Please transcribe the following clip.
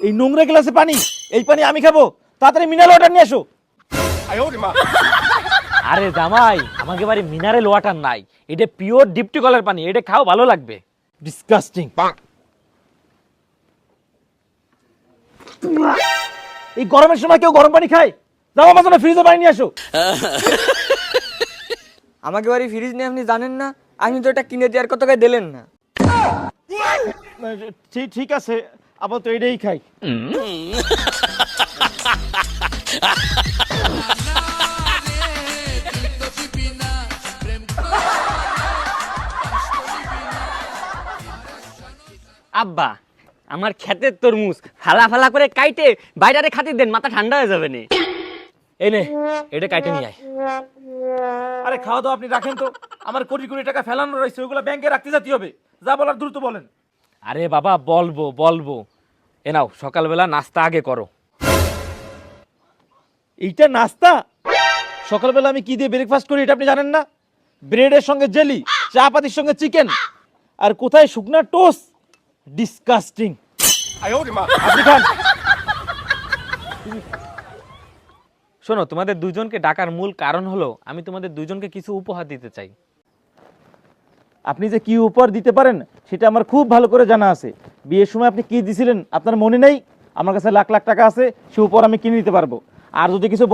এই নোংরা গ্লাসে পানি, এই পানি আমি খাবো? তাড়াতাড়ি মিনারেল ওয়াটার নিয়ে আসো। আরে জামাই, আমাকে বাড়ি মিনারেল ওয়াটার নাই, এটা পিওর ডিপটি কলের পানি, এটা খাও ভালো লাগবে। ডিসকাস্টিং। এই গরমের সময় কেউ গরম পানি খায়? যাও আমার জন্য ফ্রিজে পানি নিয়ে আসো। আমাকে বাড়ি ফ্রিজ নিয়ে আপনি জানেন না? আপনি তো এটা কিনে দেওয়ার কত টাকা দিলেন না। ঠিক আছে, আবার তো এটাই খাই। আব্বা, আমার ক্ষেতের তরমুজ ফালা ফালা করে কাইটে বাইরে খাতি দেন, মাথা ঠান্ডা হয়ে যাবে নি। এই নে, এটা কাইটে নিয়ে আয়। আরে খাওয়া দাওয়া আপনি রাখেন তো, আমার কোটি কোটি টাকা ফেলানো রয়েছে, ওগুলো ব্যাংকে রাখতে যেতে হবে। যা বলার দ্রুত বলেন। আরে বাবা, বলবো বলবো। এ নাও, সকালবেলা নাস্তা আগে করো। এইটা নাস্তা? সকালবেলা আমি কি দিয়ে ব্রেকফাস্ট করি এটা আপনি জানেন না? ব্রেডের সঙ্গে জেলি, চা পাতির সঙ্গে চিকেন, আর কোথায় শুকনা টোস্ট। ডিসকাস্টিং। আপনি খান। শোনো, তোমাদের দুজনকে ডাকার মূল কারণ হলো আমি তোমাদের দুজনকে কিছু উপহার দিতে চাই। আপনি যে কি উপহার দিতে পারেন সেটা আমার খুব ভালো করে জানা আছে। বিয়ের সময় আপনি কি দিছিলেন আপনার মনে নেই? আমার কাছে লাখ লাখ টাকা আছে, সে উপহার আমি কিনে দিতে পারবো। আর যদি কিছু